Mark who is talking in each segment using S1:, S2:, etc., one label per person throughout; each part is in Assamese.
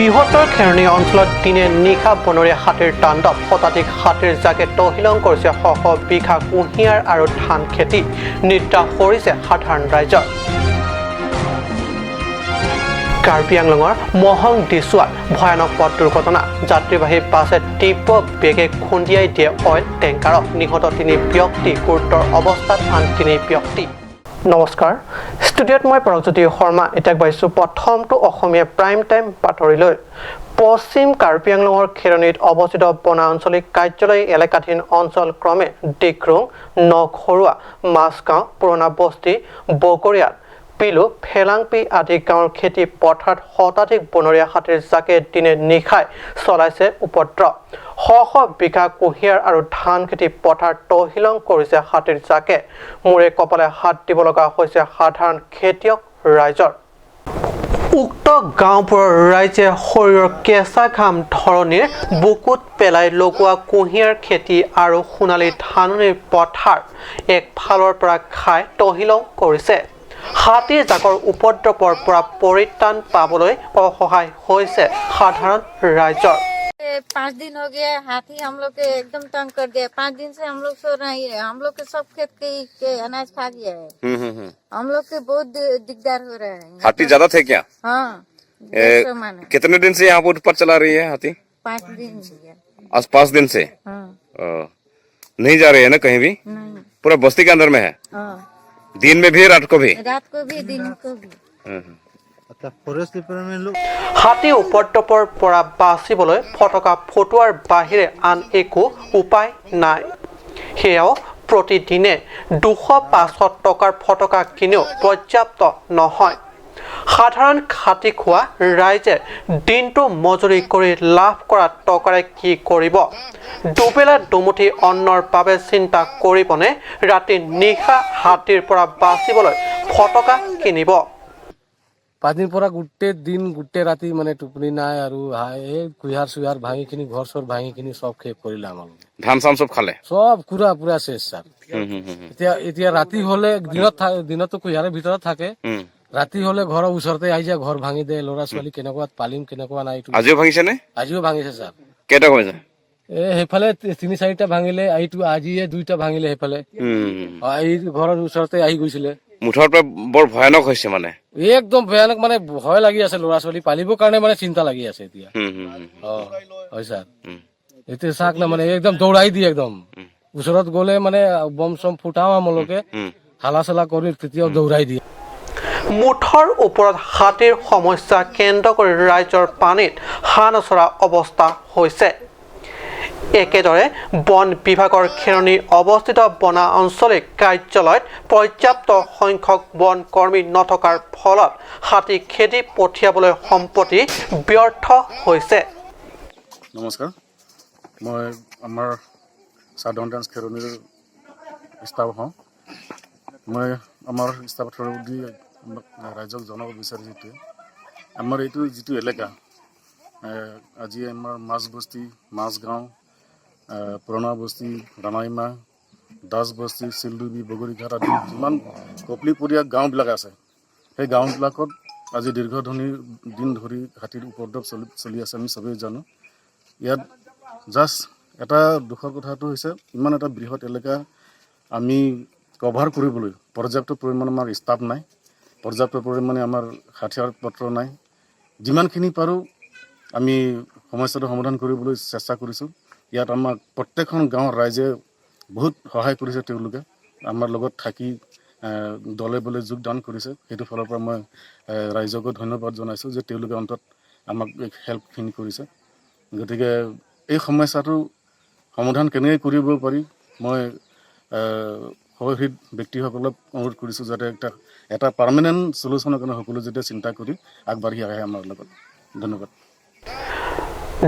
S1: বৃহত্তৰ খেৰণী অঞ্চলত দিনে নিশা বনৰীয়া হাতীৰ তাণ্ডৱ শতাধিক হাতীৰ জাকে তহিলং কৰিছে শ শ বিঘা কুঁহিয়াৰ আৰু ধান খেতি নিদ্ৰা কৰিছে সাধাৰণ ৰাইজৰ কাৰ্বি আংলঙৰ মহং দিছুৱাত ভয়ানক পথ দুৰ্ঘটনা যাত্ৰীবাহী বাছে তীব্ৰ বেগে খুন্দিয়াই দিয়ে অইল টেংকাৰক নিহত 3 ব্যক্তি গুৰুতৰ অৱস্থাত আন 3 ব্যক্তি নমস্কাৰ ষ্টুডিঅ'ত মই প্ৰজ্যোতি শৰ্মা এতিয়া বাইছো প্ৰথমটো অসমীয়া প্ৰাইম টাইম বাতৰিলৈ পশ্চিম কাৰ্বি আংলঙৰ খেৰণীত অৱস্থিত বনা আঞ্চলিক কাৰ্যালয় এলেকাধীন অঞ্চল ক্ৰমে ডিক্ৰুং নখৰুৱা মাছগাঁও পুৰণা বস্তি বগৰীয়াত পিলু ফেলাংপি আদি গাঁৱৰ খেতি পথাৰত শতাধিক বনৰীয়া হাতীৰ জাকে দিনে নিশাই চলাইছে উপদ্ৰৱ শ শ বিঘা কুঁহিয়াৰ আৰু ধান খেতি পথাৰ তহিলং কৰিছে হাতীৰ জাকে মূৰে কপালে হাত দিব লগা হৈছে সাধাৰণ খেতিয়ক ৰাইজৰ উক্ত গাঁওবোৰৰ ৰাইজে শৰীৰৰ কেঁচা ঘাম ধৰণীৰ বুকুত পেলাই লগোৱা কুঁহিয়াৰ খেতি আৰু সোণালী ধাননিৰ পথাৰ একফালৰ পৰা খাই তহিলং কৰিছে হাতীৰ জাকৰ উপদ্ৰৱৰ পৰা পৰিত্ৰাণ পাবলৈ অসহায় হৈছে সাধাৰণ ৰাইজৰ
S2: 5 दिन हो गया हाथी हम लोग के एकदम तंग कर दिया 5 दिन से हम लोग सो नहीं है हम लोग के सब खेत के अनाज खा गया है हम लोग के बहुत दिक्कत हो रहा है
S3: हाथी ज्यादा थे क्या
S2: हाँ
S3: कितने दिन से यहाँ पर ऊपर चला रही है हाथी
S2: 5 दिन हो गया
S3: आज 5 दिन से
S2: हाँ
S3: नहीं जा रहे हैं ना कहीं भी
S2: नहीं
S3: पूरा बस्ती के अंदर में है
S2: हाँ
S3: दिन में भी रात को भी
S2: दिन को भी
S1: হাতী উপদ্ৰৱৰ পৰা বাচিবলৈ ফটকা ফুটোৱাৰ বাহিৰে আন একো উপায় নাই সেয়াও প্ৰতিদিনে 200-500 টকাৰ ফটকা কিনেও পৰ্যাপ্ত নহয় সাধাৰণ খাতি খোৱা ৰাইজে দিনটো মজুৰি কৰি লাভ কৰা টকাৰে কি কৰিব দুবেলা দুমুঠি অন্নৰ বাবে চিন্তা কৰিবনে ৰাতি নিশা হাতীৰ পৰা বাচিবলৈ ফটকা কিনিব
S4: 5 दिन পৰা গোটেই দিন গোটেই ৰাতি মানে টোপনি নাই আৰু এই কুঁহিয়াৰ চুহিয়াৰ ভাঙি কিনি ঘৰ চৰ ভাঙি কিনি সব শেষ কৰিলাম আৰু
S3: ধান চান সব খালে
S4: সব পুৰা শেষ ছাৰ এতিয়া ৰাতি হলে দিনতো কুঁহিয়াৰৰ ভিতৰত থাকে ৰাতি হলে ঘৰৰ ওচৰতে আহি যায় ঘৰ ভাঙি দিয়ে ল'ৰা ছোৱালী কেনেকুৱা পালিম কেনেকুৱা নাই
S3: আজিও ভাঙিছে নে
S4: আজিও ভাঙিছে ছাৰ
S3: কেইটা ভাঙিছে
S4: সেইফালে 3-4টা ভাঙিলে এইটো আজিয়ে 2টা ভাঙিলে সেইফালে এই ঘৰৰ ওচৰতে আহি গৈছিলে
S3: মুঠৰ পৰা বৰ ভয়ানক হৈছে মানে
S4: একদম ভয়ানক মানে ভয় লাগি আছে ল'ৰা ছোৱালী পালিবৰ কাৰণে মানে চিন্তা লাগি আছে এতিয়া হয় ছাৰ এতিয়া চাক না মানে একদম দৌৰাই দিয়ে একদম ওচৰত গলে মানে বম চম ফুটাও আমালোকে হালা চালা কৰি তেতিয়াও দৌৰাই দিয়ে
S1: মুঠৰ ওপৰত হাতীৰ সমস্যা কেন্দ্ৰ কৰি ৰাইজৰ পানীত হানচৰা অৱস্থা হৈছে একেদৰে বন বিভাগৰ খেৰণী অৱস্থিত বনা আঞ্চলিক কাৰ্যালয়ত পৰ্যাপ্ত সংখ্যক বন কৰ্মী নথকাৰ ফলত হাতী খেদি পঠিয়াবলৈ সম্পত্তি ব্যৰ্থ হৈছে
S5: নমস্কাৰ মই আমাৰ সাধাৰণ ডান্স খেৰণীৰ ষ্টাফ হওঁ মই আমাৰ ষ্টাফ থ্ৰু দি ৰাইজক জনাব বিচাৰিছোঁ যে আমাৰ এইটো যিটো এলেকা আজি আমাৰ মাছ বস্তি মাছগাঁও পুৰণা বস্তি ৰামাইমা দাস বস্তি চিলডুবি বগৰীঘাট আদি যিমান কপলিপৰীয়া গাঁওবিলাক আছে সেই গাঁওবিলাকত আজি দিন ধৰি হাতীৰ উপদ্ৰৱ চলি আছে আমি চবেই জানো ইয়াত জাষ্ট এটা দুখৰ কথাটো হৈছে ইমান এটা বৃহৎ এলেকা আমি কভাৰ কৰিবলৈ পৰ্যাপ্ত পৰিমাণে আমাৰ ষ্টাফ নাই পৰ্যাপ্ত পৰিমাণে আমাৰ হাথিয়াৰ পত্ৰ নাই যিমানখিনি পাৰোঁ আমি সমস্যাটো সমাধান কৰিবলৈ চেষ্টা কৰিছোঁ ইয়াত আমাক প্ৰত্যেকখন গাঁৱৰ ৰাইজে বহুত সহায় কৰিছে তেওঁলোকে আমাৰ লগত থাকি দলে বলে যোগদান কৰিছে সেইটো ফালৰ পৰা মই ৰাইজকো ধন্যবাদ জনাইছোঁ যে তেওঁলোকে অন্তত আমাক হেল্পখিনি কৰিছে গতিকে এই সমস্যাটো সমাধান কেনেকৈ কৰিব পাৰি মই সহৃদ ব্যক্তিসকলক অনুৰোধ কৰিছোঁ যাতে এটা পাৰ্মানেণ্ট চলিউশ্যনৰ কাৰণে সকলো যাতে চিন্তা কৰি আগবাঢ়ি আহে আমাৰ লগত ধন্যবাদ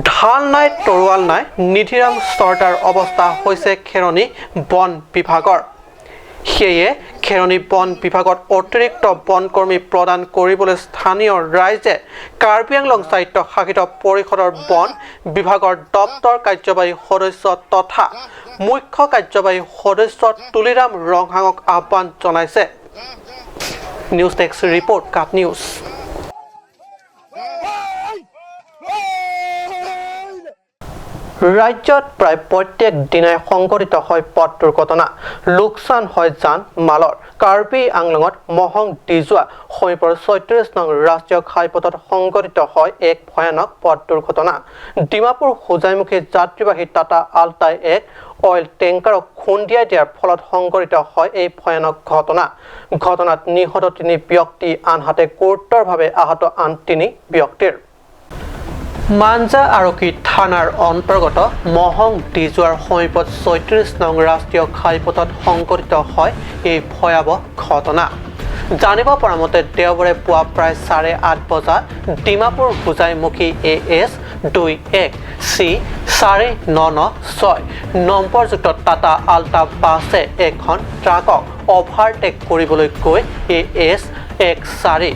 S1: ধান নাই তৰোৱাল নাই নিধিৰাম চৰ্দাৰ অৱস্থা হৈছে খেৰণী বন বিভাগৰ সেয়ে খেৰণী বন বিভাগত অতিৰিক্ত বন কৰ্মী প্ৰদান কৰিবলৈ স্থানীয় ৰাইজে কাৰ্বি আংলং স্বায়ত্ত শাসিত পৰিষদৰ বন বিভাগৰ দপ্তৰ কাৰ্যবাহী সদস্য তথা মুখ্য কাৰ্যবাহী সদস্য তুলিৰাম ৰংহাঙক আহ্বান জনাইছে নিউজ ডেস্ক ৰিপৰ্ট কাট নিউজ ৰাজ্যত প্ৰায় প্ৰত্যেক দিনাই সংঘটিত হয় পথ দুৰ্ঘটনা লোকচান হয় যান মালৰ কাৰ্বি আংলঙত মহং ডিজোৱা সমীপৰ ৩৬ নং ৰাষ্ট্ৰীয় ঘাইপথত সংঘটিত হয় এক ভয়ানক পথ দুৰ্ঘটনা ডিমাপুৰ হোজাইমুখী যাত্ৰীবাহী টাটা আল্টাই এক অইল টেংকাৰক খুন্দিয়াই দিয়াৰ ফলত সংঘটিত হয় এই ভয়ানক ঘটনাত নিহত ৩ ব্যক্তি আনহাতে গুৰুতৰভাৱে আহত আন ৩ ব্যক্তিৰ মাঞ্জা আৰক্ষী থানাৰ অন্তৰ্গত মহং ডিজোৱাৰ সমীপত ৩৬ নং ৰাষ্ট্ৰীয় ঘাইপথত সংঘটিত হয় এই ভয়াৱহ ঘটনা জানিব পৰা মতে দেওবাৰে পুৱা প্ৰায় ৮:৩০ বজাত ডিমাপুৰ হোজাইমুখী AS 21 C 4996 নম্বৰযুক্ত টাটা আল্টা বাছে এখন ট্ৰাকক অভাৰটেক কৰিবলৈ গৈ AS 14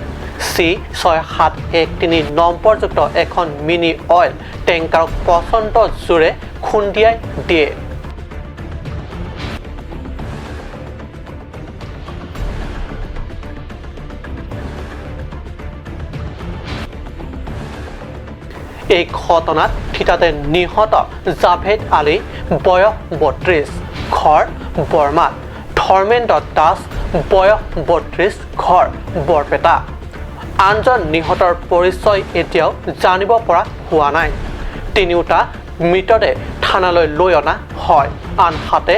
S1: C 6713 নম্বৰযুক্ত এখন মিনি অইল টেংকাৰক প্ৰচণ্ড জোৰে খুন্দিয়াই দিয়ে এই ঘটনাত থিতাতে নিহত জাভেদ আলী বয়স ৩২ ঘৰ বৰমাত ধৰ্মেন্দ্ৰ দাস বয়স ৩২ ঘৰ বৰপেটা আনজন নিহতৰ পৰিচয় এতিয়াও জানিব পৰা হোৱা নাই তিনিওটা মৃতদেহ থানালৈ লৈ অনা হয় আনহাতে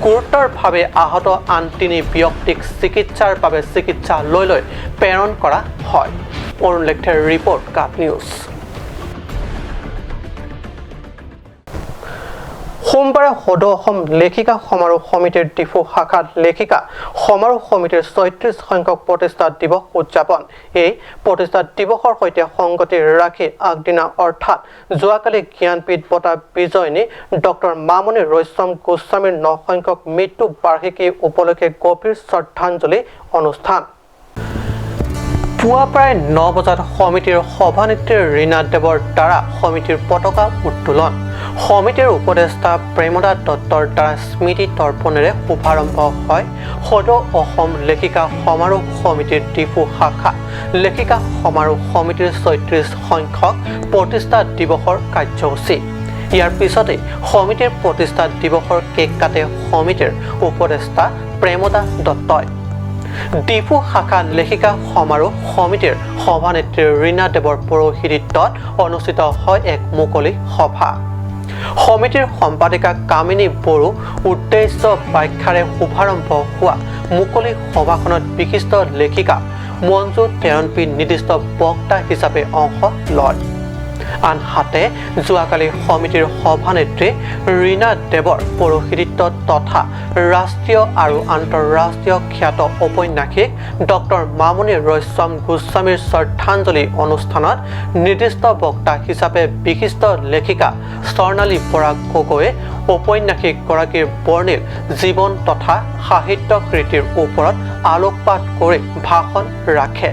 S1: গুৰুতৰভাৱে আহত আন ৩ ব্যক্তিক চিকিৎসাৰ বাবে চিকিৎসালয়লৈ প্ৰেৰণ কৰা হয় অৰুণ লেখেৰ ৰিপৰ্ট কাট নিউজ সোমবাৰে সদৌ অসম লেখিকা সমাৰোহ সমিতিৰ ডিফু শাখাত লেখিকা সমাৰোহ সমিতিৰ ৩৬ সংখ্যক প্ৰতিষ্ঠা দিৱস উদযাপন এই প্ৰতিষ্ঠা দিৱসৰ সৈতে সংগতি ৰাখি আগদিনা অৰ্থাৎ যোৱাকালি জ্ঞানপীঠ বঁটা বিজয়িনী ডক্টৰ মামণি ৰয়ছম গোস্বামীৰ ৯ সংখ্যক মৃত্যু বাৰ্ষিকী উপলক্ষে গভীৰ শ্ৰদ্ধাঞ্জলি অনুষ্ঠান পুৱা প্ৰায় ৯ বজাত সমিতিৰ সভানেত্ৰী ৰীনা দেৱৰ দ্বাৰা সমিতিৰ পতাকা উত্তোলন সমিতিৰ উপদেষ্টা প্ৰেমদা দত্তৰ দ্বাৰা স্মৃতি তৰ্পণেৰে শুভাৰম্ভ হয় সদৌ অসম লেখিকা সমাৰোহ সমিতিৰ ডিফু শাখা লেখিকা সমাৰোহ সমিতিৰ ৩৬ সংখ্যক প্ৰতিষ্ঠা দিৱসৰ কাৰ্যসূচী ইয়াৰ পিছতে সমিতিৰ প্ৰতিষ্ঠা দিৱসৰ কেক কাটে সমিতিৰ উপদেষ্টা প্ৰেমদা দত্তই ডিফু শাখা লেখিকা সমাৰোহ সমিতিৰ সভানেত্ৰী ৰীনা দেৱৰ পৌৰোহিত্যত অনুষ্ঠিত হয় এক মুকলি সভা সমিতিৰ সম্পাদিকা কামিনী বড়ো উদ্দেশ্য ব্যাখ্যাৰে শুভাৰম্ভ হোৱা মুকলি সভাখনত বিশিষ্ট লেখিকা মঞ্জু তেৰণপি নিৰ্দিষ্ট বক্তা হিচাপে অংশ লয় আনহাতে যোৱাকালি সমিতিৰ সভানেত্ৰী ৰীনা দেৱৰ পৌৰোহিত্য তথা ৰাষ্ট্ৰীয় আৰু আন্তঃৰাষ্ট্ৰীয় খ্যাত ঔপন্যাসিক ডক্টৰ মামণি ৰয়ছম গোস্বামীৰ শ্ৰদ্ধাঞ্জলি অনুষ্ঠানত নিৰ্দিষ্ট বক্তা হিচাপে বিশিষ্ট লেখিকা স্বৰ্ণালী বৰা গগৈয়ে ঔপন্যাসিকগৰাকীৰ বৰ্ণিল জীৱন তথা সাহিত্য কৃতিৰ ওপৰত আলোকপাত কৰি ভাষণ ৰাখে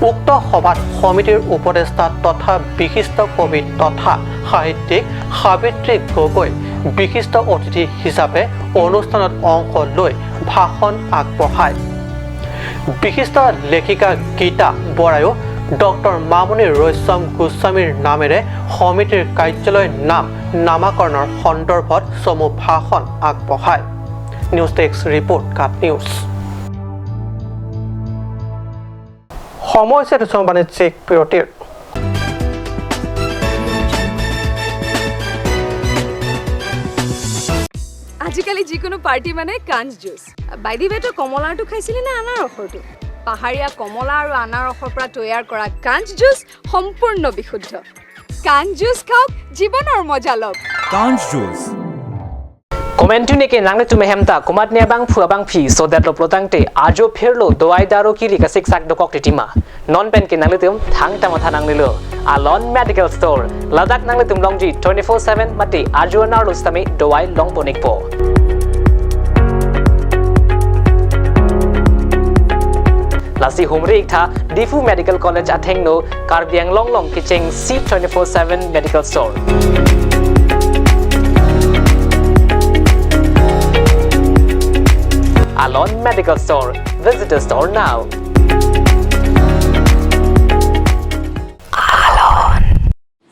S1: উক্ত সভাত সমিতিৰ উপদেষ্টা তথা বিশিষ্ট কবি তথা সাহিত্যিক সাবিত্ৰী গগৈ বিশিষ্ট অতিথি হিচাপে অনুষ্ঠানত অংশ লৈ ভাষণ আগবঢ়ায় বিশিষ্ট লেখিকা গীতা বৰায়ো ডক্টৰ মামণি ৰয়ছম গোস্বামীৰ নামেৰে সমিতিৰ কাৰ্যালয় নামাকৰণৰ সন্দৰ্ভত চমু ভাষণ আগবঢ়ায় নিউজ ডেস্ক ৰিপৰ্ট কাট নিউজ সময় হৈছে বাণিজ্যিক বিৰতিৰ
S6: আজিকালি যিকোনো পাৰ্টি মানে কাঞ্চ জুচ বাইদি বেটো কমলাটো খাইছিলি না আনাৰসৰটো পাহাৰীয়া কমলা আৰু আনাৰসৰ পৰা তৈয়াৰ কৰা কাঞ্চ জুচ সম্পূৰ্ণ বিশুদ্ধ কাঞ্চ জুচ খাওক জীৱনৰ মজা লওক
S7: কাঞ্চ juice
S8: Komentu ke nang tu mehemta komat ne bang phua bang phi so that lo protangte ajo pherlo dowai daro ki lika sik sak dokok titima non pen ke nang tum thang ta matha nang lilo alon medical store ladak nang tum longji 24/7 mate ajo na lo stame dowai long bonik po lasi humre ikha difu medical college athengno karbiang long kicheng C24/7 medical store Alon Medical Store. Visit the store now.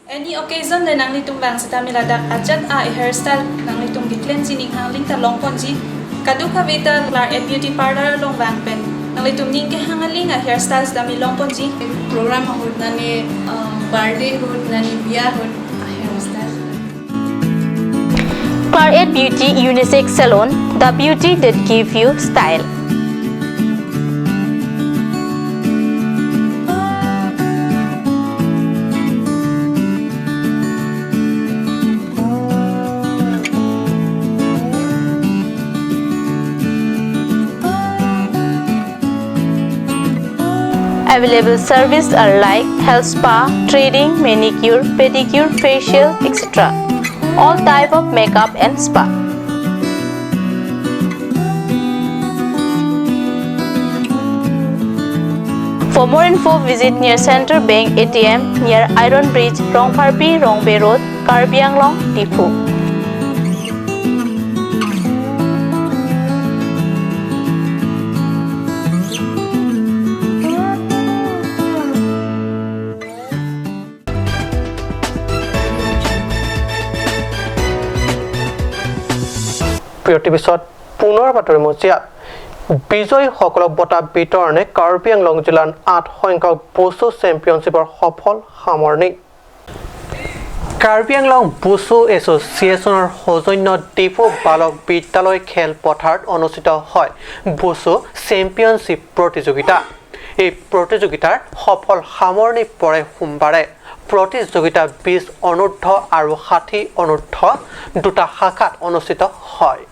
S9: Any
S7: occasion le nang litung bang sita milada ajat a hairstyle nang litung declen sining hangling ta long ponji kaduka vita Clark at beauty parlor long bang pen nang litung ning ke hangaling a hairstyles da mi long ponji
S9: program hod nani birthday hod nani biya hod hairstyle
S10: Clark at Beauty Unisex Salon, the beauty that gives you style. Available services are like health spa, threading, manicure, pedicure, facial, etc. All type of makeup and spa. For more info, visit near Central Bank ATM near Iron Bridge, Rongparpi, Rongbay Road, Karbi Anglong, Tipu.
S1: পিছত পুনৰ বাতৰি মজিয়াত বিজয়ীসকলক বঁটা বিতৰণে কাৰ্বি আংলং জিলাৰ 8 সংখ্যক বুছু চেম্পিয়নশ্বিপৰ সফল সামৰণি কাৰ্বি আংলং বুছু এছ'চিয়েশ্যনৰ সৌজন্যত ডিফু বালক বিদ্যালয় খেলপথাৰত অনুষ্ঠিত হয় বুছু চেম্পিয়নশ্বিপ প্ৰতিযোগিতা এই প্ৰতিযোগিতাৰ সফল সামৰণি পৰে সোমবাৰে প্ৰতিযোগিতা 20 অনূৰ্ধ্ব আৰু 60 অনূৰ্ধ্ব দুটা শাখাত অনুষ্ঠিত হয়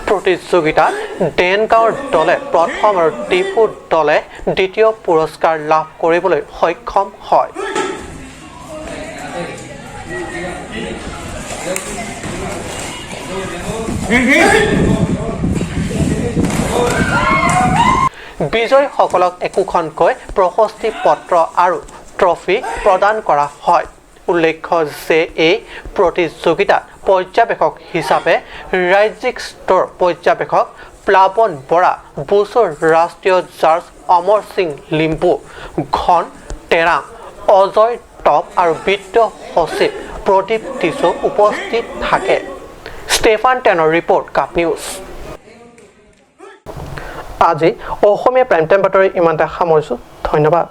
S1: প্ৰতিযোগিতাত ডেনগাঁৱৰ দলে প্ৰথম আৰু ডিফু দলে দ্বিতীয় পুৰস্কাৰ লাভ কৰিবলৈ সক্ষম হয় বিজয়ীসকলক একোখনকৈ প্ৰশস্তি পত্ৰ আৰু ট্ৰফি প্ৰদান কৰা হয় উল্লেখ্য যে এই প্ৰতিযোগিতাত পৰ্যবেক্ষক হিচাপে ৰাজ্যিক স্তৰ পৰ্যবেক্ষক প্লাৱন বৰা বুছুৰ ৰাষ্ট্ৰীয় জাজ অমৰ সিং লিম্বু ঘন টেৰাং অজয় টপ আৰু বিত্ত সচিব প্ৰদীপ টিছু উপস্থিত থাকে ষ্টেফান টেনৰ ৰিপৰ্ট কাপ নিউজ আজি অসমীয়া প্ৰাইম টাইম বাতৰি ইমানতে সামৰিছোঁ ধন্যবাদ